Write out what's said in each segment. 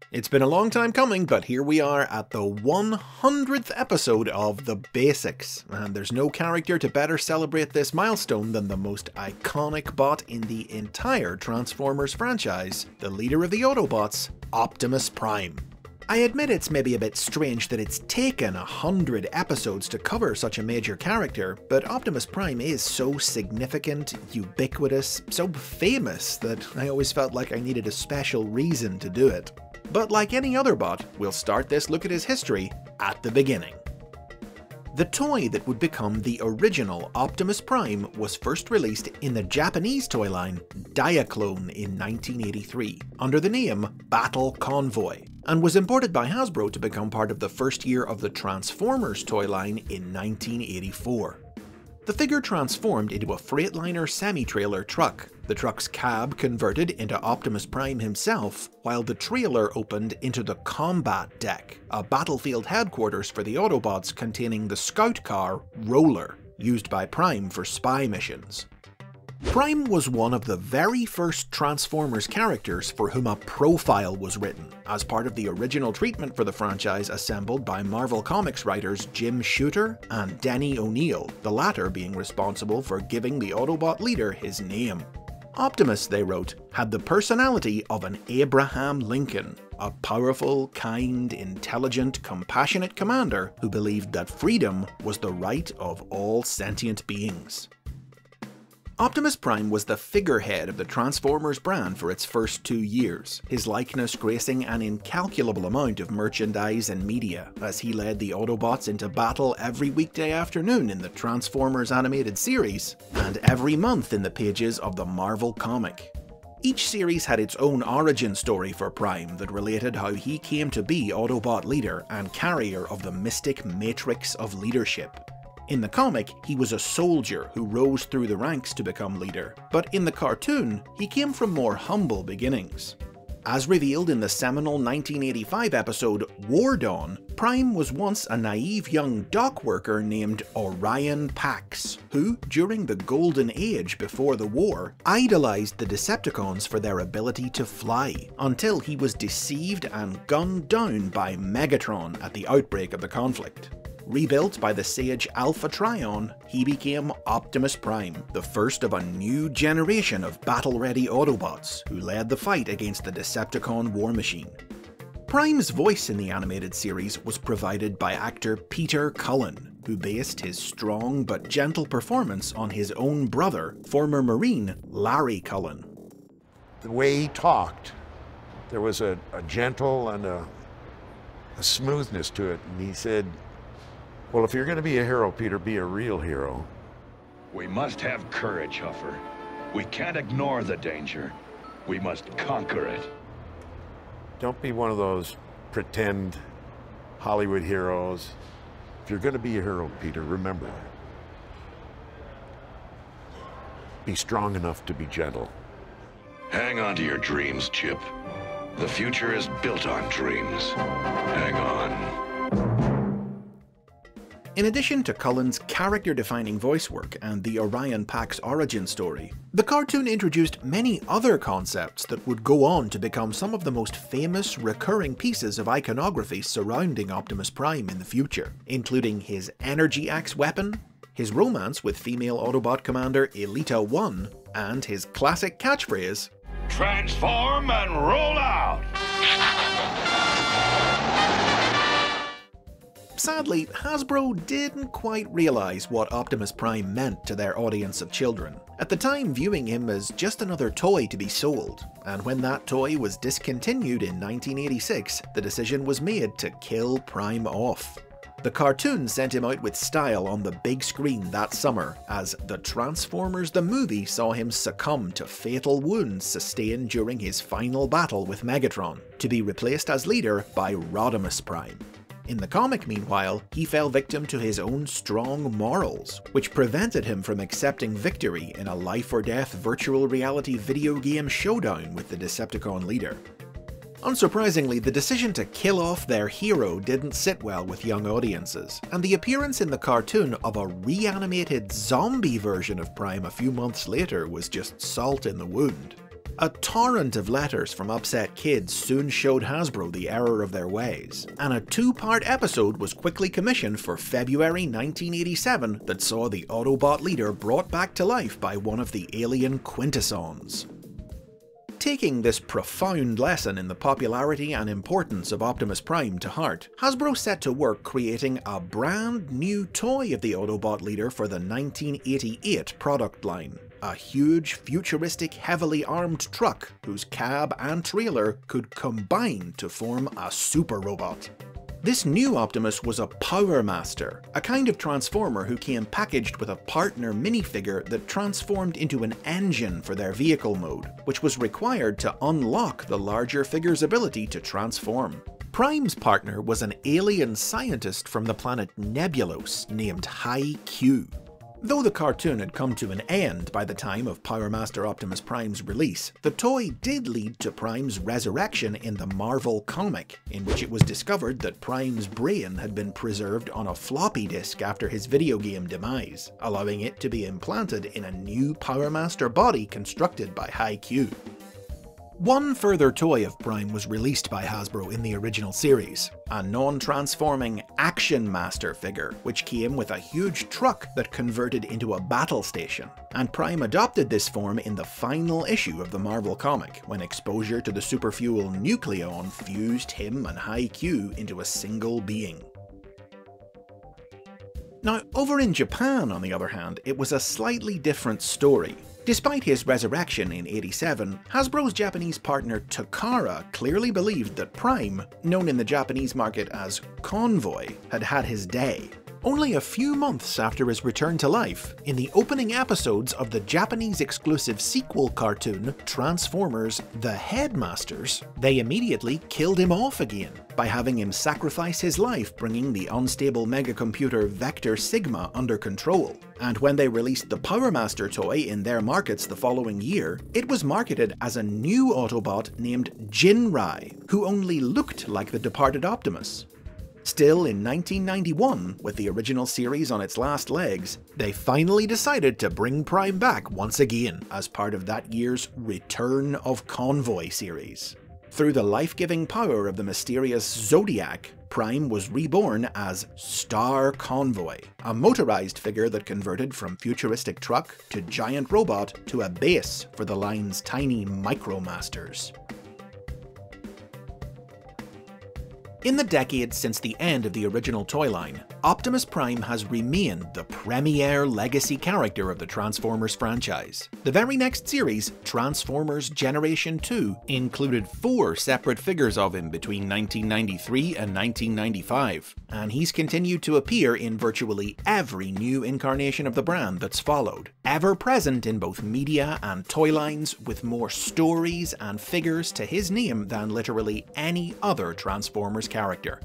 It's been a long time coming, but here we are at the 100th episode of The Basics, and there's no character to better celebrate this milestone than the most iconic bot in the entire Transformers franchise, the leader of the Autobots, Optimus Prime. I admit it's maybe a bit strange that it's taken 100 episodes to cover such a major character, but Optimus Prime is so significant, ubiquitous, so famous that I always felt like I needed a special reason to do it. But like any other bot, we'll start this look at his history at the beginning. The toy that would become the original Optimus Prime was first released in the Japanese toy line Diaclone in 1983 under the name Battle Convoy, and was imported by Hasbro to become part of the first year of the Transformers toy line in 1984. The figure transformed into a Freightliner semi-trailer truck, the truck's cab converted into Optimus Prime himself, while the trailer opened into the Combat Deck, a battlefield headquarters for the Autobots containing the scout car Roller, used by Prime for spy missions. Prime was one of the very first Transformers characters for whom a profile was written, as part of the original treatment for the franchise assembled by Marvel Comics writers Jim Shooter and Denny O'Neil, the latter being responsible for giving the Autobot leader his name. Optimus, they wrote, had the personality of an Abraham Lincoln, a powerful, kind, intelligent, compassionate commander who believed that freedom was the right of all sentient beings. Optimus Prime was the figurehead of the Transformers brand for its first 2 years, his likeness gracing an incalculable amount of merchandise and media, as he led the Autobots into battle every weekday afternoon in the Transformers animated series, and every month in the pages of the Marvel comic. Each series had its own origin story for Prime that related how he came to be Autobot leader and carrier of the mystic matrix of leadership. In the comic, he was a soldier who rose through the ranks to become leader, but in the cartoon, he came from more humble beginnings. As revealed in the seminal 1985 episode War Dawn, Prime was once a naive young dock worker named Orion Pax, who, during the Golden Age before the war, idolized the Decepticons for their ability to fly, until he was deceived and gunned down by Megatron at the outbreak of the conflict. Rebuilt by the sage Alpha Trion, he became Optimus Prime, the first of a new generation of battle-ready Autobots who led the fight against the Decepticon war machine. Prime's voice in the animated series was provided by actor Peter Cullen, who based his strong but gentle performance on his own brother, former Marine Larry Cullen. The way he talked, there was a gentle and a smoothness to it, and he said, "Well, if you're going to be a hero, Peter, be a real hero." We must have courage, Huffer. We can't ignore the danger. We must conquer it. Don't be one of those pretend Hollywood heroes. If you're going to be a hero, Peter, remember, be strong enough to be gentle. Hang on to your dreams, Chip. The future is built on dreams. Hang on. In addition to Cullen's character-defining voice work and the Orion Pax origin story, the cartoon introduced many other concepts that would go on to become some of the most famous recurring pieces of iconography surrounding Optimus Prime in the future, including his Energy Axe weapon, his romance with female Autobot commander Elita 1, and his classic catchphrase, "Transform and roll out!" Sadly, Hasbro didn't quite realize what Optimus Prime meant to their audience of children, at the time viewing him as just another toy to be sold, and when that toy was discontinued in 1986, the decision was made to kill Prime off. The cartoon sent him out with style on the big screen that summer, as the Transformers the movie saw him succumb to fatal wounds sustained during his final battle with Megatron, to be replaced as leader by Rodimus Prime. In the comic, meanwhile, he fell victim to his own strong morals, which prevented him from accepting victory in a life-or-death virtual reality video game showdown with the Decepticon leader. Unsurprisingly, the decision to kill off their hero didn't sit well with young audiences, and the appearance in the cartoon of a reanimated zombie version of Prime a few months later was just salt in the wound. A torrent of letters from upset kids soon showed Hasbro the error of their ways, and a two-part episode was quickly commissioned for February 1987 that saw the Autobot leader brought back to life by one of the alien Quintessons. Taking this profound lesson in the popularity and importance of Optimus Prime to heart, Hasbro set to work creating a brand new toy of the Autobot leader for the 1988 product line. A huge, futuristic, heavily armed truck whose cab and trailer could combine to form a super robot. This new Optimus was a Power Master, a kind of transformer who came packaged with a partner minifigure that transformed into an engine for their vehicle mode, which was required to unlock the larger figure's ability to transform. Prime's partner was an alien scientist from the planet Nebulos named High Q. Though the cartoon had come to an end by the time of Power Master Optimus Prime's release, the toy did lead to Prime's resurrection in the Marvel comic, in which it was discovered that Prime's brain had been preserved on a floppy disk after his video game demise, allowing it to be implanted in a new Power Master body constructed by High Q. One further toy of Prime was released by Hasbro in the original series, a non-transforming Action Master figure, which came with a huge truck that converted into a battle station, and Prime adopted this form in the final issue of the Marvel comic, when exposure to the superfuel Nucleon fused him and High Q into a single being. Now, over in Japan, on the other hand, it was a slightly different story. Despite his resurrection in '87, Hasbro's Japanese partner Takara clearly believed that Prime, known in the Japanese market as Convoy, had had his day. Only a few months after his return to life, in the opening episodes of the Japanese-exclusive sequel cartoon Transformers: The Headmasters, they immediately killed him off again by having him sacrifice his life bringing the unstable megacomputer Vector Sigma under control. And when they released the Power Master toy in their markets the following year, it was marketed as a new Autobot named Jinrai, who only looked like the departed Optimus. Still, in 1991, with the original series on its last legs, they finally decided to bring Prime back once again as part of that year's Return of Convoy series. Through the life-giving power of the mysterious Zodiac, Prime was reborn as Star Convoy, a motorized figure that converted from futuristic truck to giant robot to a base for the line's tiny Micromasters. In the decades since the end of the original toy line, Optimus Prime has remained the premier legacy character of the Transformers franchise. The very next series, Transformers Generation 2, included 4 separate figures of him between 1993 and 1995, and he's continued to appear in virtually every new incarnation of the brand that's followed, ever present in both media and toy lines, with more stories and figures to his name than literally any other Transformers character.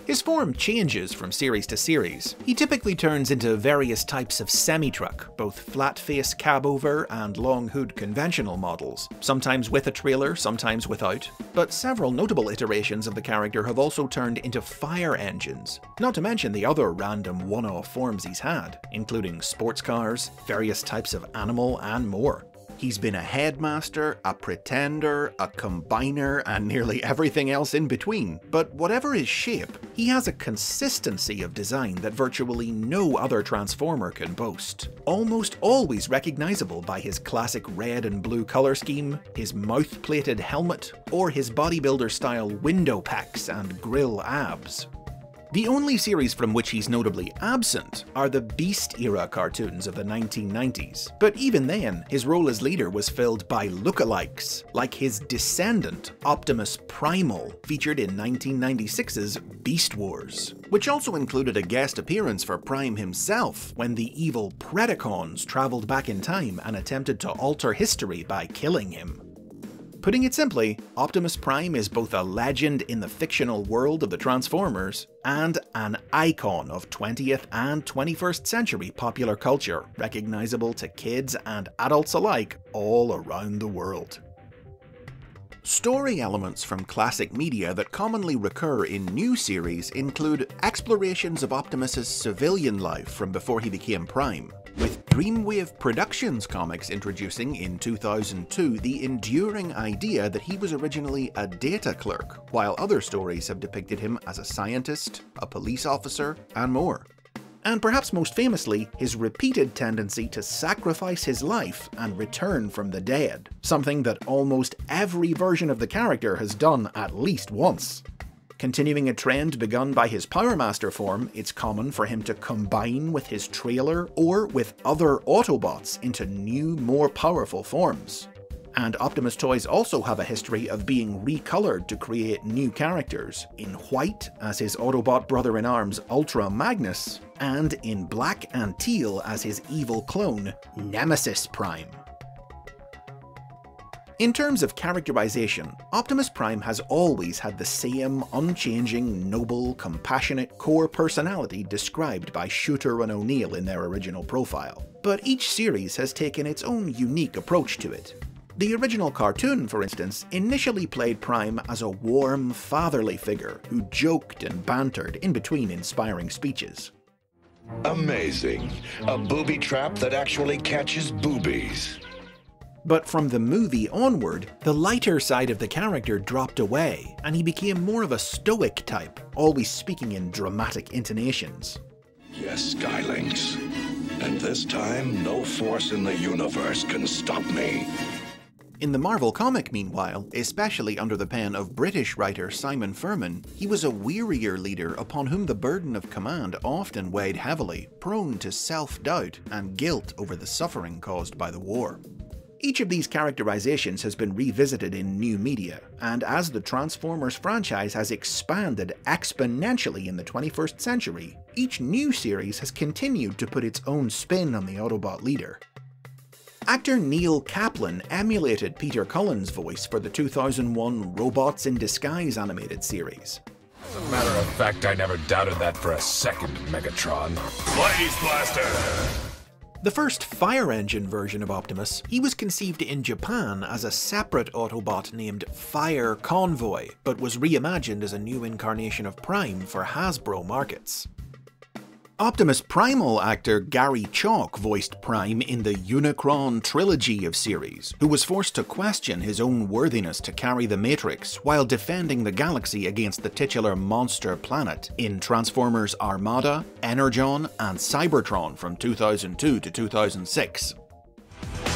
His form changes from series to series. He typically turns into various types of semi-truck, both flat-face cab-over and long-hood conventional models, sometimes with a trailer, sometimes without, but several notable iterations of the character have also turned into fire engines, not to mention the other random one-off forms he's had, including sports cars, various types of animal, and more. He's been a headmaster, a pretender, a combiner, and nearly everything else in between. But whatever his shape, he has a consistency of design that virtually no other Transformer can boast. Almost always recognizable by his classic red and blue color scheme, his mouth-plated helmet, or his bodybuilder-style window packs and grill abs. The only series from which he's notably absent are the Beast-era cartoons of the 1990s, but even then, his role as leader was filled by lookalikes, like his descendant, Optimus Primal, featured in 1996's Beast Wars, which also included a guest appearance for Prime himself when the evil Predacons traveled back in time and attempted to alter history by killing him. Putting it simply, Optimus Prime is both a legend in the fictional world of the Transformers and an icon of 20th and 21st century popular culture, recognizable to kids and adults alike all around the world. Story elements from classic media that commonly recur in new series include explorations of Optimus's civilian life from before he became Prime, with Dreamwave Productions comics introducing in 2002 the enduring idea that he was originally a data clerk, while other stories have depicted him as a scientist, a police officer, and more. And perhaps most famously, his repeated tendency to sacrifice his life and return from the dead, something that almost every version of the character has done at least once. Continuing a trend begun by his Power Master form, it's common for him to combine with his trailer or with other Autobots into new, more powerful forms. And Optimus toys also have a history of being recolored to create new characters, in white as his Autobot brother-in-arms Ultra Magnus, and in black and teal as his evil clone, Nemesis Prime. In terms of characterization, Optimus Prime has always had the same unchanging, noble, compassionate core personality described by Shooter and O'Neill in their original profile. But each series has taken its own unique approach to it. The original cartoon, for instance, initially played Prime as a warm, fatherly figure who joked and bantered in between inspiring speeches. Amazing. A booby trap that actually catches boobies. But from the movie onward, the lighter side of the character dropped away, and he became more of a stoic type, always speaking in dramatic intonations. Yes, Skylinks. And this time, no force in the universe can stop me. In the Marvel comic, meanwhile, especially under the pen of British writer Simon Furman, he was a wearier leader upon whom the burden of command often weighed heavily, prone to self-doubt and guilt over the suffering caused by the war. Each of these characterizations has been revisited in new media, and as the Transformers franchise has expanded exponentially in the 21st century, each new series has continued to put its own spin on the Autobot leader. Actor Neil Kaplan emulated Peter Cullen's voice for the 2001 Robots in Disguise animated series. As a matter of fact, I never doubted that for a second, Megatron. Blaze Blaster! The first Fire Engine version of Optimus, he was conceived in Japan as a separate Autobot named Fire Convoy, but was reimagined as a new incarnation of Prime for Hasbro markets. Optimus Primal actor Gary Chalk voiced Prime in the Unicron trilogy of series, who was forced to question his own worthiness to carry the Matrix while defending the galaxy against the titular monster planet in Transformers Armada, Energon, and Cybertron from 2002 to 2006.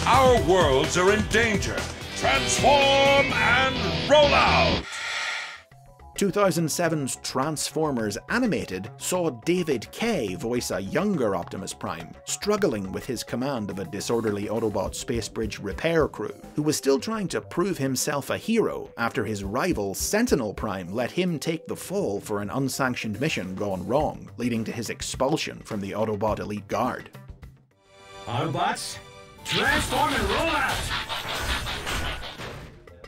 Our worlds are in danger. Transform and roll out! 2007's Transformers Animated saw David Kaye voice a younger Optimus Prime, struggling with his command of a disorderly Autobot space bridge repair crew, who was still trying to prove himself a hero after his rival Sentinel Prime let him take the fall for an unsanctioned mission gone wrong, leading to his expulsion from the Autobot Elite Guard. Autobots, transform and roll out!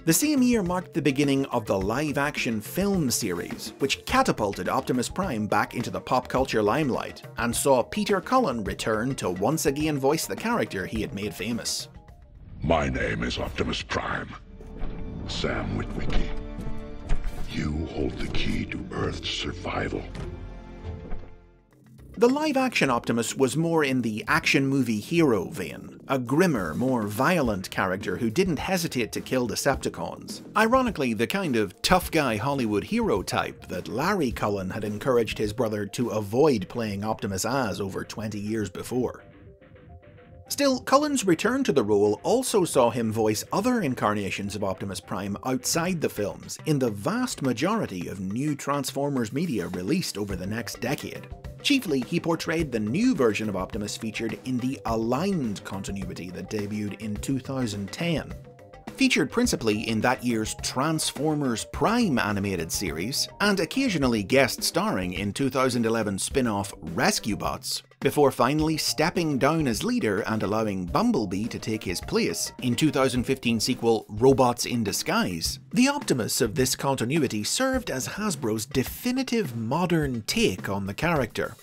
The same year marked the beginning of the live-action film series, which catapulted Optimus Prime back into the pop culture limelight, and saw Peter Cullen return to once again voice the character he had made famous. My name is Optimus Prime. Sam Witwicky. You hold the key to Earth's survival. The live-action Optimus was more in the action movie hero vein, a grimmer, more violent character who didn't hesitate to kill Decepticons. Ironically, the kind of tough guy Hollywood hero type that Larry Cullen had encouraged his brother to avoid playing Optimus as over 20 years before. Still, Cullen's return to the role also saw him voice other incarnations of Optimus Prime outside the films in the vast majority of new Transformers media released over the next decade. Chiefly, he portrayed the new version of Optimus featured in the Aligned continuity that debuted in 2010. Featured principally in that year's Transformers Prime animated series, and occasionally guest starring in 2011 spin-off Rescue Bots, before finally stepping down as leader and allowing Bumblebee to take his place in 2015 sequel Robots in Disguise. The Optimus of this continuity served as Hasbro's definitive modern take on the character.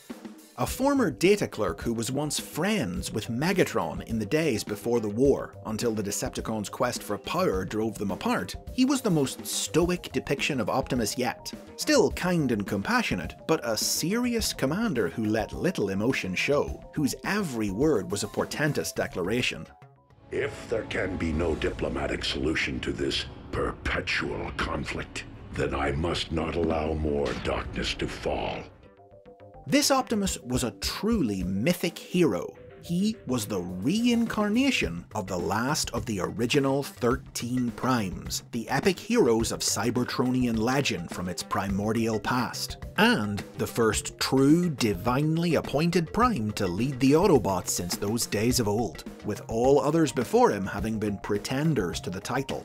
A former data clerk who was once friends with Megatron in the days before the war, until the Decepticons' quest for power drove them apart, he was the most stoic depiction of Optimus yet. Still kind and compassionate, but a serious commander who let little emotion show, whose every word was a portentous declaration. If there can be no diplomatic solution to this perpetual conflict, then I must not allow more darkness to fall. This Optimus was a truly mythic hero. He was the reincarnation of the last of the original 13 Primes, the epic heroes of Cybertronian legend from its primordial past, and the first true divinely appointed Prime to lead the Autobots since those days of old, with all others before him having been pretenders to the title.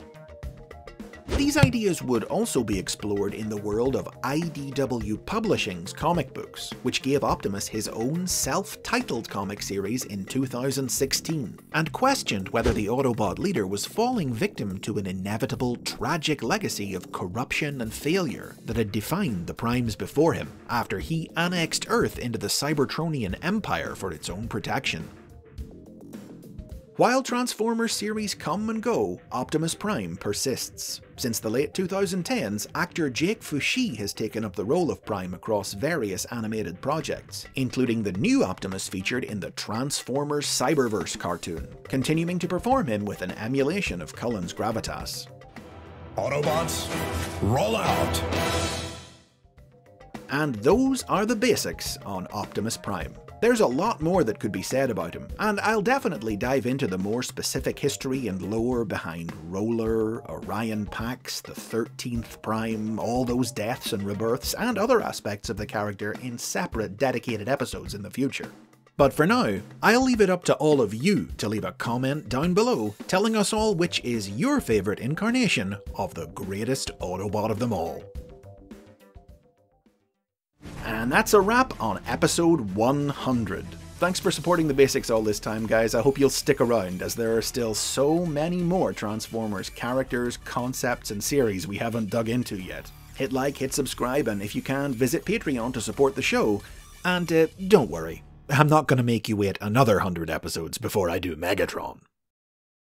These ideas would also be explored in the world of IDW Publishing's comic books, which gave Optimus his own self-titled comic series in 2016, and questioned whether the Autobot leader was falling victim to an inevitable, tragic legacy of corruption and failure that had defined the Primes before him, after he annexed Earth into the Cybertronian Empire for its own protection. While Transformers series come and go, Optimus Prime persists. Since the late 2010s, actor Jake Fushi has taken up the role of Prime across various animated projects, including the new Optimus featured in the Transformers Cyberverse cartoon, continuing to perform him with an emulation of Cullen's gravitas. Autobots, roll out! And those are the basics on Optimus Prime. There's a lot more that could be said about him, and I'll definitely dive into the more specific history and lore behind Roller, Orion Pax, the 13th Prime, all those deaths and rebirths, and other aspects of the character in separate dedicated episodes in the future. But for now, I'll leave it up to all of you to leave a comment down below telling us all which is your favourite incarnation of the greatest Autobot of them all. And that's a wrap on episode 100. Thanks for supporting the basics all this time, guys. I hope you'll stick around, as there are still so many more Transformers characters, concepts, and series we haven't dug into yet. Hit like, hit subscribe, and if you can, visit Patreon to support the show. And don't worry, I'm not going to make you wait another 100 episodes before I do Megatron.